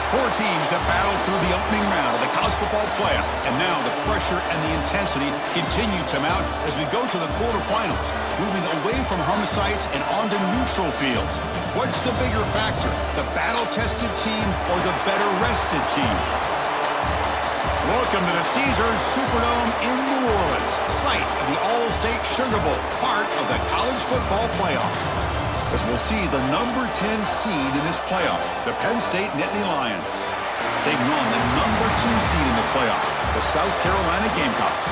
Four teams have battled through the opening round of the college football playoff, and now the pressure and the intensity continue to mount as we go to the quarterfinals, moving away from home sites and onto neutral fields. What's the bigger factor, the battle-tested team or the better-rested team? Welcome to the Caesars Superdome in New Orleans, site of the All-State Sugar Bowl, part of the college football playoff. As we'll see the number 10 seed in this playoff, the Penn State Nittany Lions, taking on the number 2 seed in the playoff, the South Carolina Gamecocks.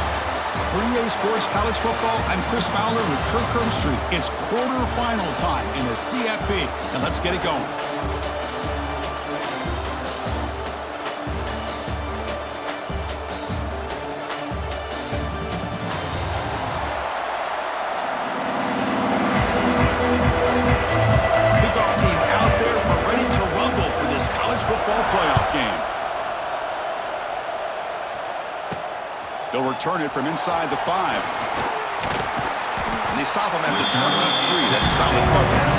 For EA Sports College Football, I'm Chris Fowler with Kirk Herbstreit. It's quarterfinal time in the CFP, and let's get it going. They'll return it from inside the 5. And they stop him at the 23. That's solid coverage.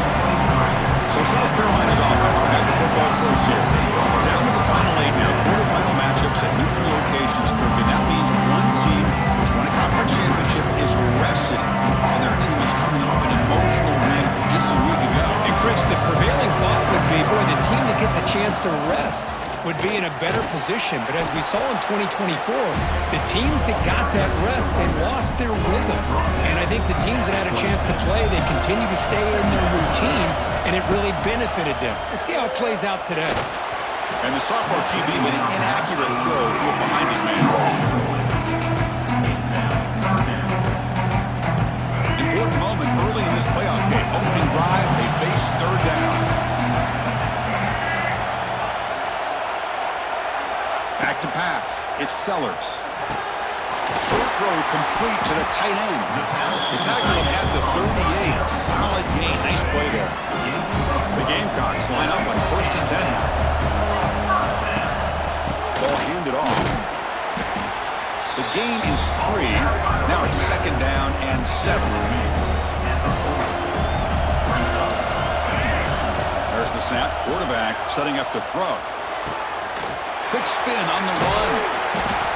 So South Carolina's offense will have the football first here. Down to the final 8 now. Quarterfinal matchups at neutral locations, Kirk. And that means one team, which won a conference championship, is rested. The other team is coming off an emotional win just a week ago. And Chris, the prevailing thought would be, boy, the team that gets a chance to rest would be in a better position. But as we saw in 2024, the teams that got that rest, they lost their rhythm. And I think the teams that had a chance to play, they continue to stay in their routine, and it really benefited them. Let's see how it plays out today. And the sophomore QB made an inaccurate throw behind his man. Important moment early in this playoff game. Opening drive, they face third down. Back to pass. It's Sellers. Short throw complete to the tight end. They tackle him at the 38. Solid gain. Nice play there. The Gamecocks line up on 1st and 10 now. Ball handed off. The gain is 3. Now it's 2nd down and 7. There's the snap. Quarterback setting up to throw. Quick spin on the run.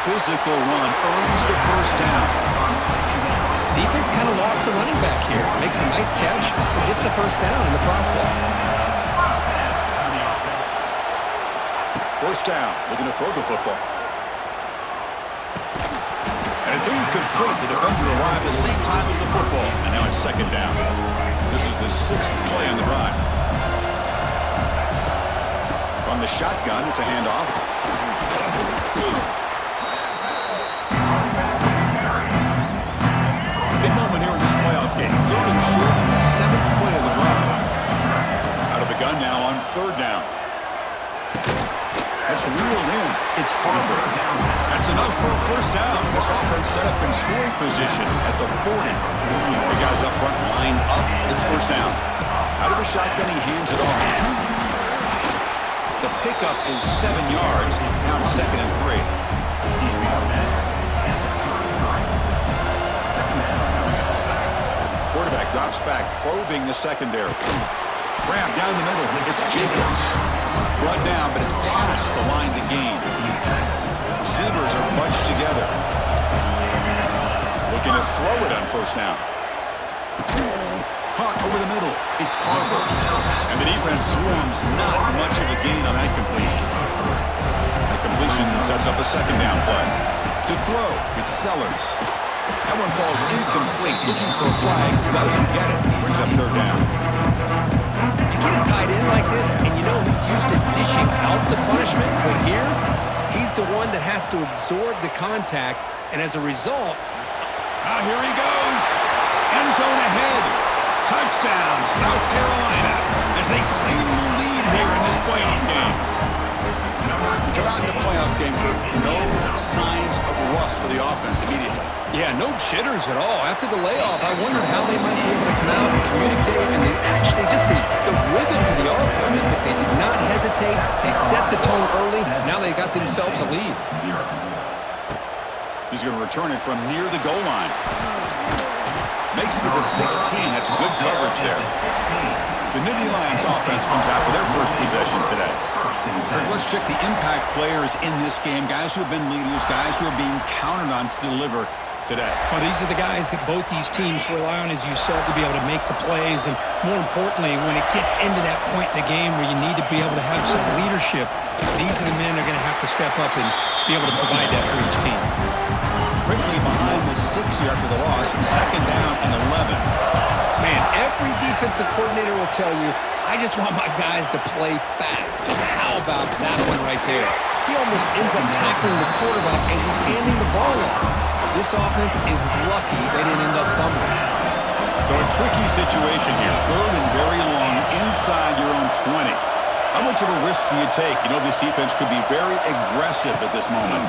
Physical run. Earns the 1st down. Defense kind of lost the running back here. Makes a nice catch. Gets the 1st down in the process. 1st down. Looking to throw the football. And it's incomplete. The defender arrived the same time as the football. And now it's 2nd down. This is the 6th play on the drive. On the shotgun, it's a handoff. Big moment here in this playoff game. 3rd and short in the 7th play of the drive. Out of the gun now on 3rd down. That's reeled in. It's Parker. That's enough for a 1st down. This offense set up in scoring position at the 40. The guys up front lined up. It's 1st down. Out of the shotgun, he hands it off. The pickup is 7 yards. Now it's 2nd and 3. Quarterback drops back, probing the secondary. Grab down the middle. It's Jacobs. Brought down, but it's past the line to gain. Receivers are bunched together. Looking to throw it on 1st down. Caught over the middle. It's Carver. And the defense swarms. Not much of a gain on that completion. The completion sets up a 2nd down play. To throw, it's Sellers. That one falls incomplete. Looking for a flag. Doesn't get it. Brings up 3rd down. You get a tight end like this, and you know he's used to dishing out the punishment. But here, he's the one that has to absorb the contact. And as a result, here he goes. End zone ahead. Touchdown, South Carolina, as they claim the lead here in this playoff game. You come out in the playoff game, no signs of rust for the offense immediately. Yeah, no jitters at all. After the layoff, I wondered how they might be able to come out and communicate, and they actually just the rhythm to the offense, but they did not hesitate. They set the tone early. Now they got themselves a lead. He's going to return it from near the goal line. Makes it to the 16. That's good coverage there. The Nittany Lions offense comes out for their first possession today. Let's check the impact players in this game, guys who have been leaders, guys who are being counted on to deliver today. Well, these are the guys that both these teams rely on, as you said, to be able to make the plays. And more importantly, when it gets into that point in the game where you need to be able to have some leadership, these are the men that are going to have to step up and be able to provide that for each team. Quickly behind the sticks here after the loss, 2nd down and 11. Man, every defensive coordinator will tell you, I just want my guys to play fast. And how about that one right there? He almost ends up tackling the quarterback as he's handing the ball off. This offense is lucky they didn't end up fumbling. So a tricky situation here. 3rd and very long inside your own 20. How much of a risk do you take? You know this defense could be very aggressive at this moment.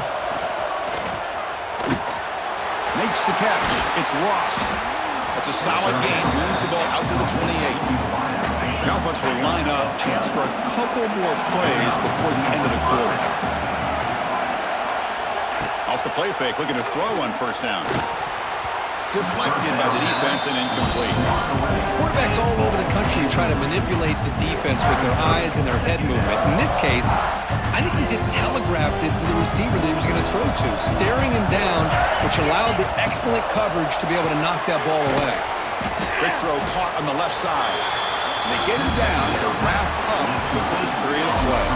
Makes the catch. It's Ross. That's a solid gain. Moves the ball out to the 28. The offense will line up. Chance for a couple more plays before the end of the quarter. Off the play fake, looking to throw on 1st down. Deflected by the defense and incomplete. Quarterbacks all over the country try to manipulate the defense with their eyes and their head movement. In this case, I think he just telegraphed it to the receiver that he was going to throw to, staring him down, which allowed the excellent coverage to be able to knock that ball away. Quick throw caught on the left side. They get him down to wrap up the first period of play.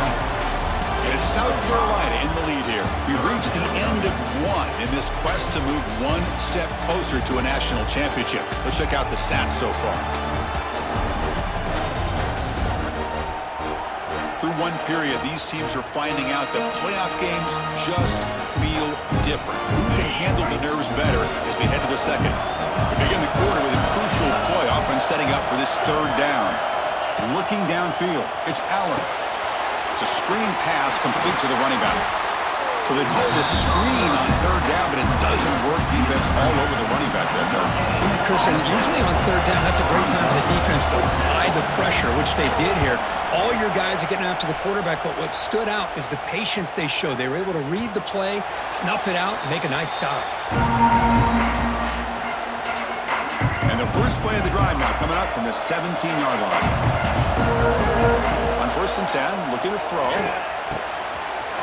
And it's South Carolina in the lead here. We've reached the end of one in this quest to move one step closer to a national championship. Let's check out the stats so far. Through one period, these teams are finding out that playoff games just feel different. Who can handle the nerves better as we head to the second? We begin the quarter with a crucial play, offense setting up for this 3rd down. Looking downfield, it's Allen. It's a screen pass complete to the running back. So they call this screen on 3rd down, but it doesn't work. Defense all over the running back that time. Yeah, Chris, and usually on 3rd down, that's a great time for the defense to apply the pressure, which they did here. All your guys are getting after the quarterback, but what stood out is the patience they showed. They were able to read the play, snuff it out, and make a nice stop. And the first play of the drive now coming up from the 17-yard line. On 1st and 10, looking to throw.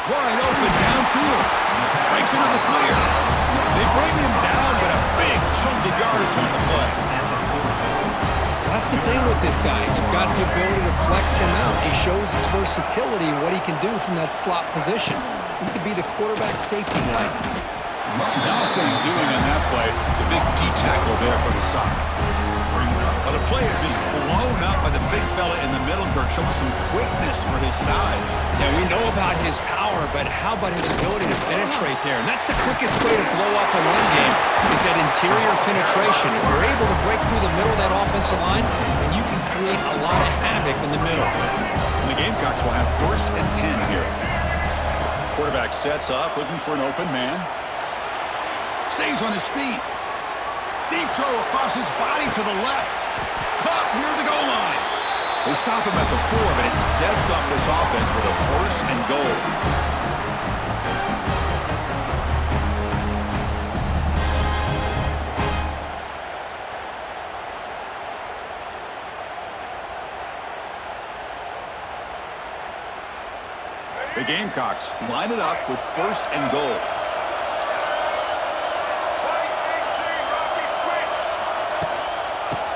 Wide open downfield. Breaks into the clear. They bring him down, but a big chunk of yardage on the play. That's the thing with this guy. You've got the ability to flex him out. He shows his versatility and what he can do from that slot position. He could be the quarterback safety blanket. Nothing doing on that play. The big D-tackle there for the stop. Well, the play is just blown up by the big fella in the middle, Kirk, showing some quickness for his size. Yeah, we know about his power, but how about his ability to penetrate there? And that's the quickest way to blow up a run game, is that interior penetration. If you're able to break through the middle of that offensive line, then you can create a lot of havoc in the middle. And the Gamecocks will have 1st and 10 here. Quarterback sets up, looking for an open man. Stays on his feet. Deep throw across his body to the left. Caught near the goal line. They stop him at the 4, but it sets up this offense with a 1st and goal. The Gamecocks line it up with 1st and goal.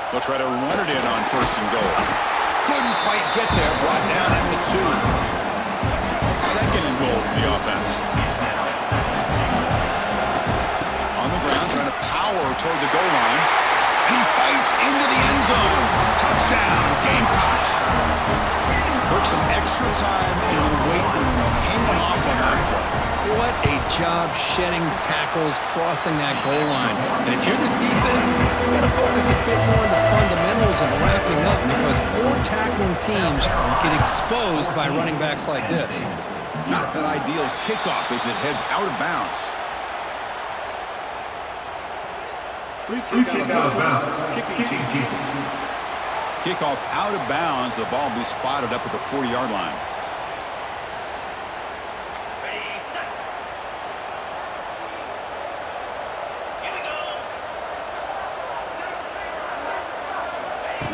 They'll try to run it in on 1st and goal. Couldn't quite get there. Brought down at the 2. 2nd and goal for the offense. On the ground, trying to power toward the goal line. And he fights into the end zone. Touchdown, Gamecocks. Took some extra time in the weight room, hanging off on that play. What a job shedding tackles, crossing that goal line. And if you're this defense, you've got to focus a bit more on the fundamentals and wrapping up, because poor tackling teams get exposed by running backs like this. Not an ideal kickoff as it heads out of bounds. Free kick out of bounds. Kicking team. Kickoff out of bounds. The ball will be spotted up at the 40-yard line.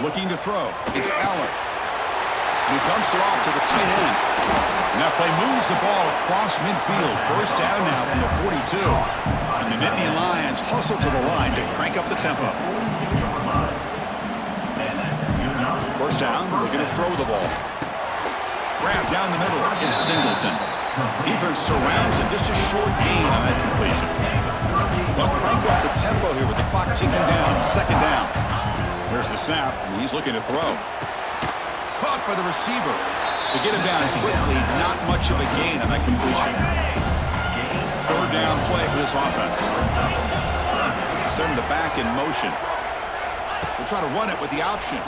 Looking to throw. It's Allen. And he dumps it off to the tight end. And that play moves the ball across midfield. First down now from the 42. And the Nittany Lions hustle to the line to crank up the tempo. First down, looking to throw the ball. Grab down the middle is Singleton. Defense surrounds him. Just a short gain on that completion. They'll crank up the tempo here with the clock ticking down. Second down. Here's the snap, and he's looking to throw. Caught by the receiver. To get him down quickly, not much of a gain on that completion. Third down play for this offense. Send the back in motion. We'll try to run it with the option.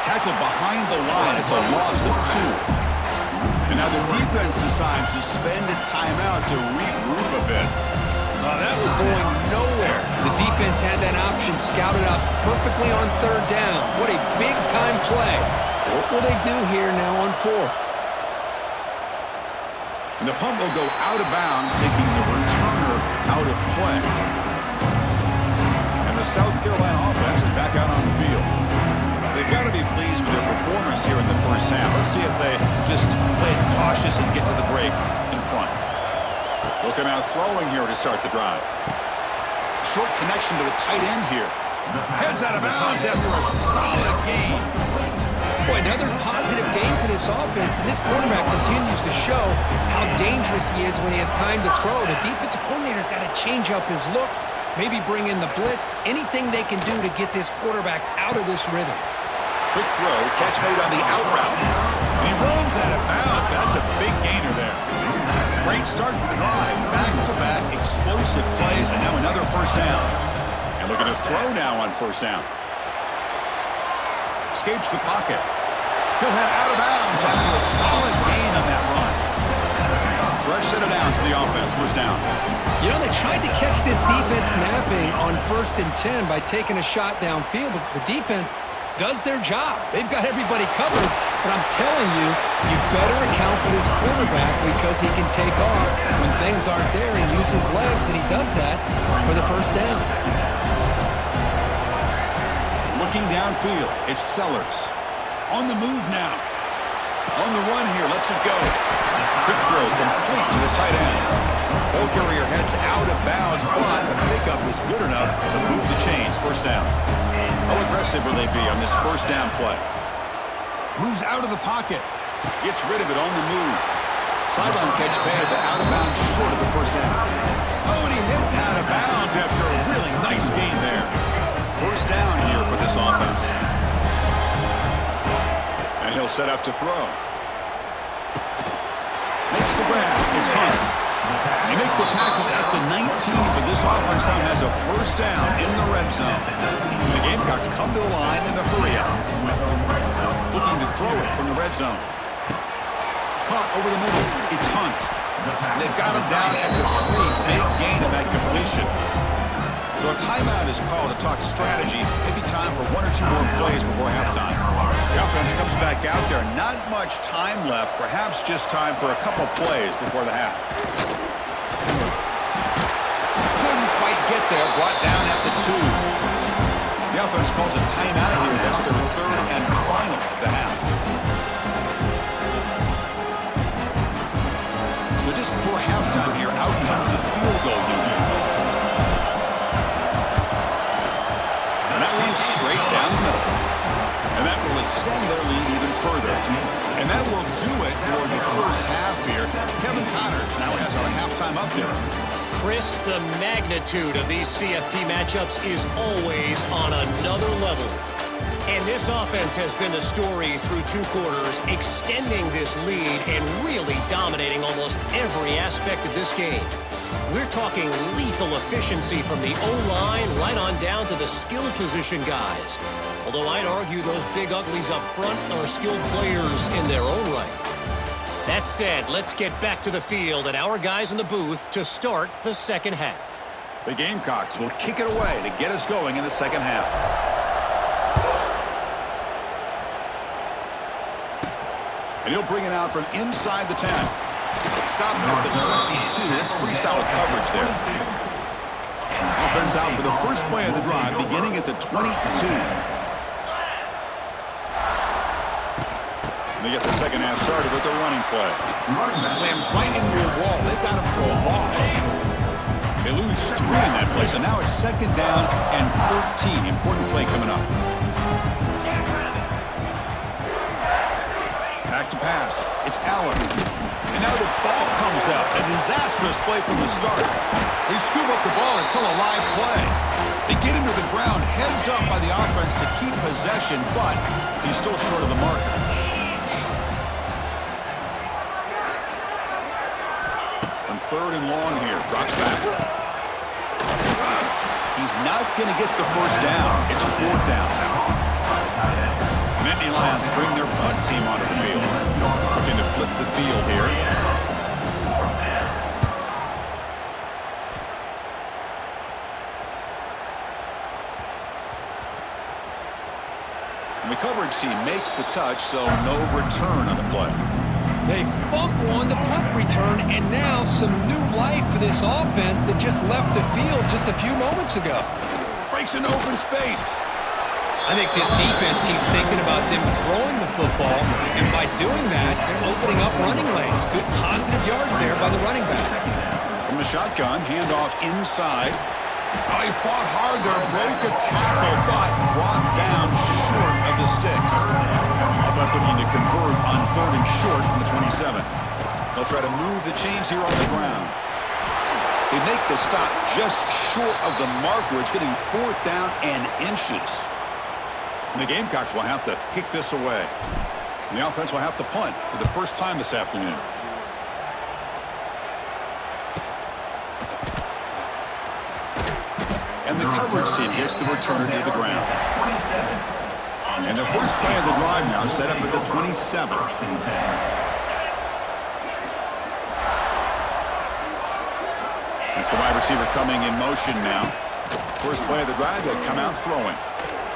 Tackled behind the line. It's a loss of 2. And now the defense decides to spend a timeout to regroup a bit. That was going nowhere. The defense had that option scouted out perfectly on third down. What a big-time play. What will they do here now on fourth? And the punt will go out of bounds, taking the returner out of play. And the South Carolina offense is back out on the field. They've got to be pleased with their performance here in the first half. Let's see if they just play it cautious and get to the break in front. Looking out throwing here to start the drive. Short connection to the tight end here. Heads out of bounds after a solid gain. Boy, another positive game for this offense, and this quarterback continues to show how dangerous he is when he has time to throw. The defensive coordinator's got to change up his looks, maybe bring in the blitz, anything they can do to get this quarterback out of this rhythm. Quick throw, catch made on the out route. And he runs out of bounds. That's a big gainer there. Great start for the drive. Back-to-back explosive plays, and now another first down. And looking to throw now on first down. Escapes the pocket. He'll head out of bounds after a solid gain on that run. Fresh set of downs for the offense. First down. You know, they tried to catch this defense napping on 1st and 10 by taking a shot downfield, but the defense does their job. They've got everybody covered, but I'm telling you, you better account for this quarterback because he can take off when things aren't there and use his legs, and he does that for the first down. Looking downfield, it's Sellers. On the move now. On the run here, lets it go. Quick throw, complete to the tight end. Ball carrier heads out of bounds, but the pickup was good enough to move the chains. First down. How aggressive will they be on this first down play? Moves out of the pocket. Gets rid of it on the move. Sideline catch bad, but out of bounds short of the first down. Oh, and he hits out of bounds after a really nice gain there. First down here for this offense. And he'll set up to throw. Makes the grab. It's Hunt. They make the tackle at the 19, but this offense now has a first down in the red zone. And the Gamecocks come to the line in the hurry-up. Looking to throw it from the red zone. Caught over the middle. It's Hunt. And they've got him down at the 3. Big gain of that completion. So a timeout is called to talk strategy. Maybe time for 1 or 2 more plays before halftime. The offense comes back out there. Not much time left. Perhaps just time for a couple plays before the half. Couldn't quite get there. Brought down at the 2. The offense calls a timeout here. That's their 3rd and final of the half. So just before halftime here, out comes the field goal unit. And that runs straight down the middle. And that will extend their lead even further. And that will do it for the first half here. Kevin Connors now has our halftime up there. Chris, the magnitude of these CFP matchups is always on another level. And this offense has been the story through 2 quarters, extending this lead and really dominating almost every aspect of this game. We're talking lethal efficiency from the O-line right on down to the skill position guys. Although I'd argue those big uglies up front are skilled players in their own right. That said, let's get back to the field and our guys in the booth to start the second half. The Gamecocks will kick it away to get us going in the second half. And he'll bring it out from inside the 10. Stopping at the 22. That's pretty solid coverage there. Offense out for the first play of the drive, beginning at the 22. They get the second half started with their running play. Slams right into a wall. They've got him for a loss. They lose 3 in that play, so now it's second down and 13. Important play coming up. Back to pass. It's Allen. And now the ball comes out. A disastrous play from the start. They scoop up the ball. It's still a live play. They get him to the ground, heads up by the offense to keep possession, but he's still short of the marker. On 3rd and long here. Drops back. He's not going to get the first down. It's 4th down now. Nittany Lions bring their punt team onto the field. Looking to flip the field here. And the coverage team makes the touch, so no return on the play. They fumble on the punt return, and now some new life for this offense that just left the field just a few moments ago. Breaks into open space. I think this defense keeps thinking about them throwing the football, and by doing that, they're opening up running lanes. Good positive yards there by the running back. From the shotgun, handoff inside. Oh, he fought hard there, broke a tackle, but brought down short of the sticks. Offense looking to convert on 3rd and short from the 27. They'll try to move the chains here on the ground. They make the stop just short of the marker. It's going to be 4th down and inches. And the Gamecocks will have to kick this away. And the offense will have to punt for the first time this afternoon. And the coverage team gets the returner to the ground. And the first play of the drive now set up at the 27. It's the wide receiver coming in motion now. First play of the drive, they'll come out throwing.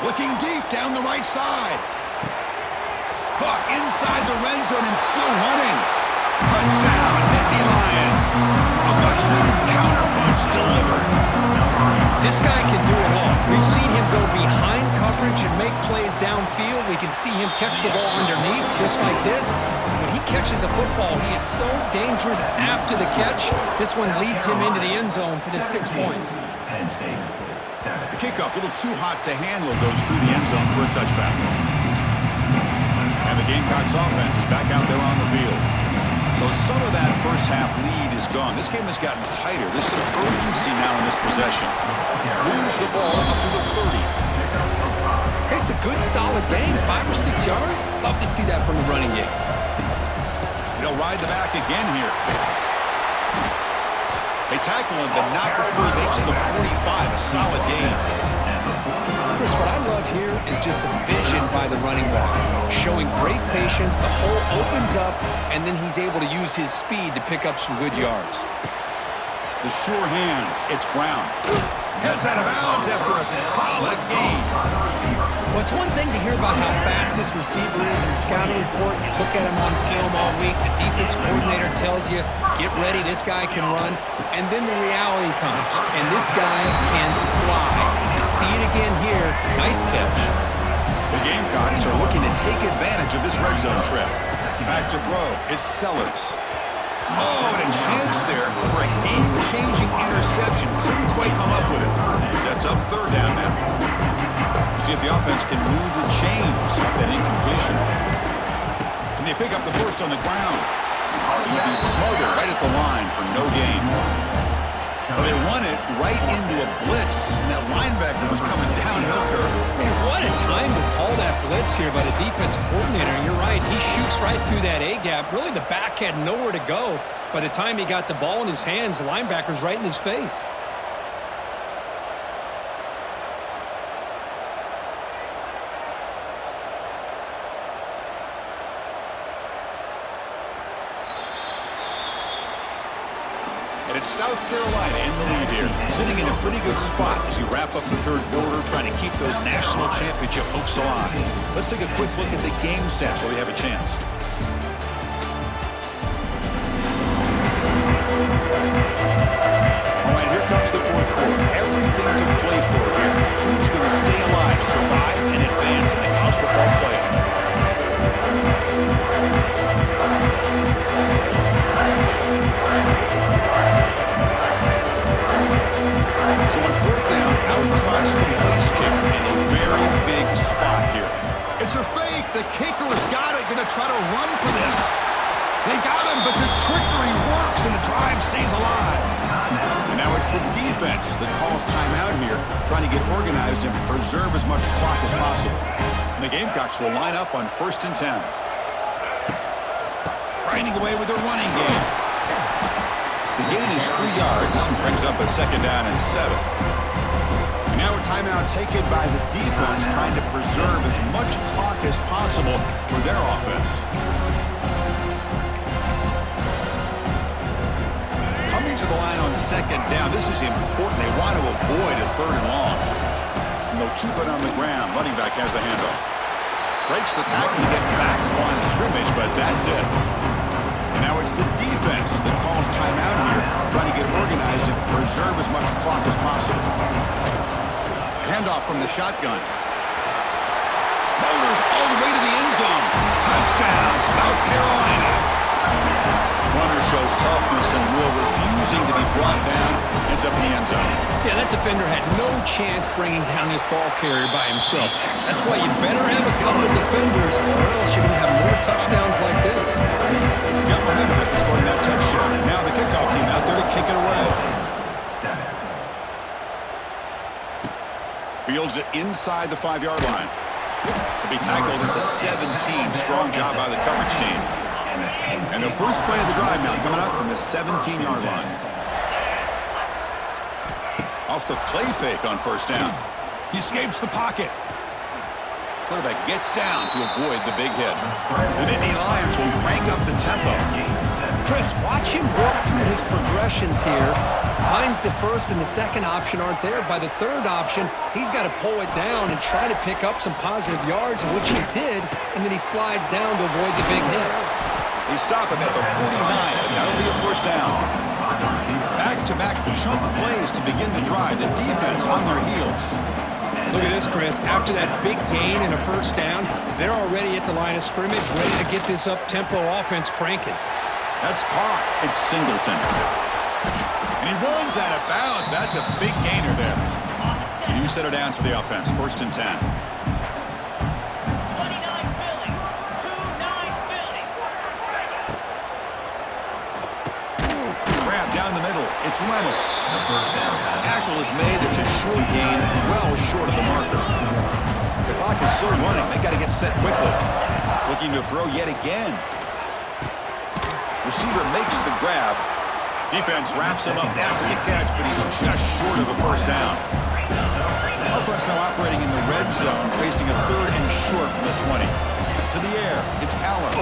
Looking deep down the right side. Caught inside the red zone and still running. Touchdown, Nittany Lions. A much-needed counter-punch delivered. This guy can do it all. We've seen him go behind coverage and make plays downfield. We can see him catch the ball underneath, just like this. And when he catches a football, he is so dangerous after the catch. This one leads him into the end zone for the 6 points. The kickoff, a little too hot to handle, goes through the end zone for a touchback. And the Gamecocks offense is back out there on the field. So some of that first half lead is gone. This game has gotten tighter. There's some urgency now in this possession. Moves the ball up to the 30. It's a good, solid game, 5 or 6 yards. Love to see that from the running game. They'll ride the back again here. They tackle him, but not before he makes the 45. A solid game. Chris, what I love here is just the vision by the running back. Showing great patience, the hole opens up, and then he's able to use his speed to pick up some good yards. The sure hands, it's Brown. Heads out of bounds after a solid game. Well, it's one thing to hear about how fast this receiver is in the scouting report. You look at him on film all week. The defense coordinator tells you, get ready, this guy can run. And then the reality comes, and this guy can fly. You see it again here. Nice catch. The Gamecocks are looking to take advantage of this red zone trip. Back to throw. It's Sellers. Oh, and a chance there for a game-changing interception. Couldn't quite come up with it. Sets up 3rd down now. See if the offense can move the chains off that incompletion. Can they pick up the first on the ground? He'll be smothered right at the line for no gain. Well, they run it right into a blitz, and that linebacker was coming downhill curve. Man, what a time to call that blitz here by the defensive coordinator. And you're right, he shoots right through that A-gap. Really, the back had nowhere to go. By the time he got the ball in his hands, the linebacker's right in his face. It's South Carolina in the lead here, sitting in a pretty good spot as you wrap up the 3rd quarter, trying to keep those national championship hopes alive. Let's take a quick look at the game sets while we have a chance. All right, here comes the 4th quarter. Everything to play for here. Who's going to stay alive, survive, and advance in the college football playoff? drive stays alive. And now it's the defense that calls timeout here, trying to get organized and preserve as much clock as possible. And the Gamecocks will line up on 1st and 10. Grinding away with their running game. The gain is 3 yards, brings up a 2nd down and 7. And now a timeout taken by the defense, trying to preserve as much clock as possible for their offense. Coming to the line on 2nd down, this is important. They want to avoid a 3rd and long. And they'll keep it on the ground. Running back has the handoff. Breaks the tackle to get back to the line of scrimmage, but that's it. And now it's the defense that calls timeout here, trying to get organized and preserve as much clock as possible. Handoff from the shotgun. Motors all the way to the end zone. Touchdown, South Carolina. Runner shows toughness and will, refusing to be brought down. Ends up in the end zone. Yeah, that defender had no chance bringing down this ball carrier by himself. That's why you better have a couple of defenders, or else you're going to have more touchdowns like this. Got momentum after scoring that touchdown. Now the kickoff team out there to kick it away. Fields it inside the 5-yard line. To be tackled at the 17. Strong job by the coverage team. And the first play of the drive now coming up from the 17-yard line. Off the play fake on 1st down. He escapes the pocket. Quarterback gets down to avoid the big hit. The Nittany Lions will crank up the tempo. Chris, watch him work through his progressions here. Finds the 1st and the 2nd option aren't there. By the 3rd option, he's got to pull it down and try to pick up some positive yards, which he did, and then he slides down to avoid the big hit. They stop him at the 49, but that'll be a 1st down. Back-to-back chunk plays to begin the drive. The defense on their heels. Look at this, Chris. After that big gain and a 1st down, they're already at the line of scrimmage, ready to get this up-tempo offense cranking. That's caught. It's Singleton. And he runs out of bounds. That's a big gainer there. New set of downs for the offense. 1st and 10. Down the middle, it's Reynolds. Tackle is made. It's a short gain, well short of the marker. The clock is still running. They got to get set quickly. Looking to throw yet again. Receiver makes the grab. Defense wraps him up after the catch, but he's just short of a 1st down. Offense now operating in the red zone, facing a 3rd and short from the 20. To the air, it's Allen.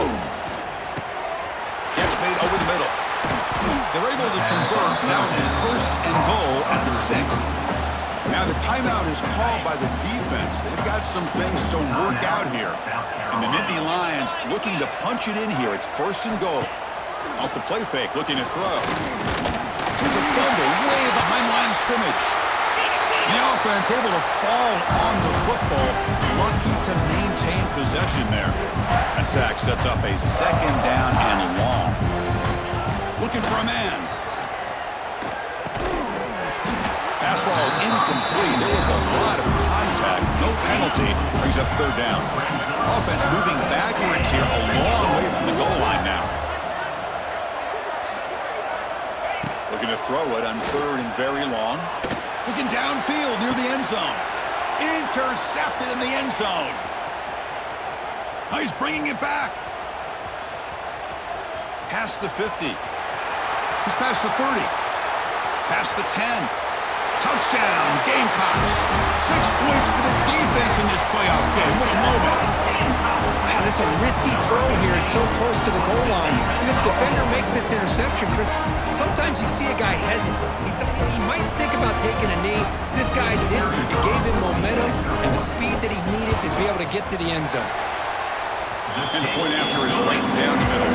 Catch made over the middle. They're able to convert. Now it'll be 1st and goal at the 6. Now the timeout is called by the defense. They've got some things to work out here. And the Nittany Lions looking to punch it in here. It's 1st and goal. Off the play fake, looking to throw. It's a fumble way behind line of scrimmage. The offense able to fall on the football. Lucky to maintain possession there. That sack sets up a 2nd down and long. Looking for a man. Pass ball is incomplete. There was a lot of contact. No penalty. Brings up 3rd down. Offense moving backwards here, a long way from the goal line now. Looking to throw it on 3rd and very long. Looking downfield near the end zone. Intercepted in the end zone. Oh, he's bringing it back. Past the 50. He's past the 30. Past the 10. Touchdown, Gamecocks. 6 points for the defense in this playoff game. What a moment. Wow, that's a risky throw here. It's so close to the goal line. This defender makes this interception, Chris. Sometimes you see a guy hesitant. He might think about taking a knee. This guy didn't. It gave him momentum and the speed that he needed to be able to get to the end zone. And the point after is right down the middle.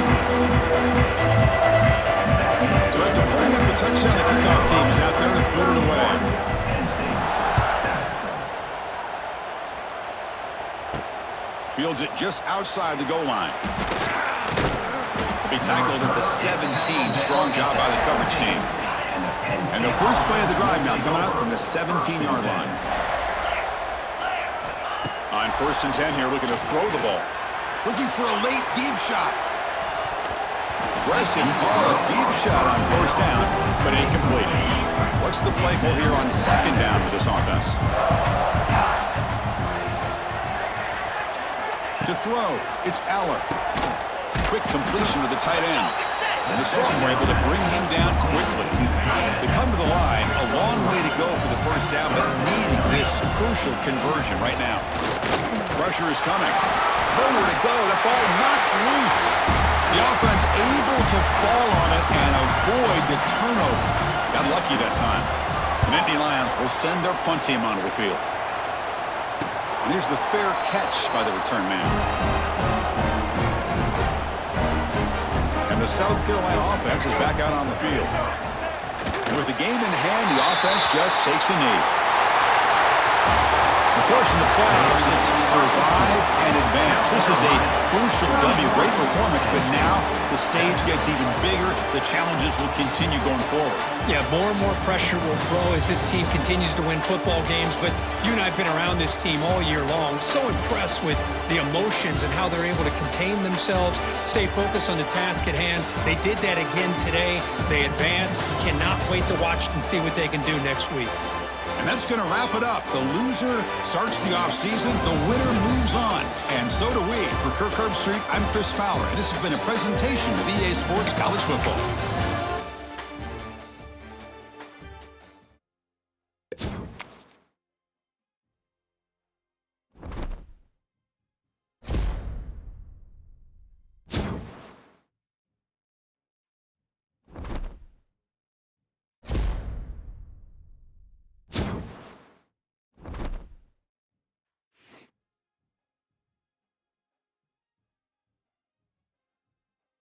So after putting up a touchdown, the kickoff team is out there to put it away. Fields it just outside the goal line. He'll be tackled at the 17. Strong job by the coverage team. And the first play of the drive now coming up from the 17-yard line. On 1st and 10 here, looking to throw the ball. Looking for a late deep shot. Aggressive call, a deep shot on first down, but incomplete. What's the play call here on second down for this offense? To throw, it's Aller. Quick completion to the tight end. And the sophomore able to bring him down quickly. They come to the line, a long way to go for the first down, but needing this crucial conversion right now. Pressure is coming. Nowhere to go. The ball knocked loose. The offense able to fall on it and avoid the turnover. Got lucky that time. The Nittany Lions will send their punt team onto the field. And here's the fair catch by the return man. And the South Carolina offense is back out on the field. And with the game in hand, the offense just takes a knee. Of course, in the playoffs, it's survive and advance. This is a crucial W. Great performance, but now the stage gets even bigger. The challenges will continue going forward. Yeah, more and more pressure will grow as this team continues to win football games, but you and I have been around this team all year long. So impressed with the emotions and how they're able to contain themselves, stay focused on the task at hand. They did that again today. They advance. Cannot wait to watch and see what they can do next week. And that's going to wrap it up. The loser starts the offseason. The winner moves on. And so do we. For Kirk Herbstreit, I'm Chris Fowler. And this has been a presentation of EA Sports College Football.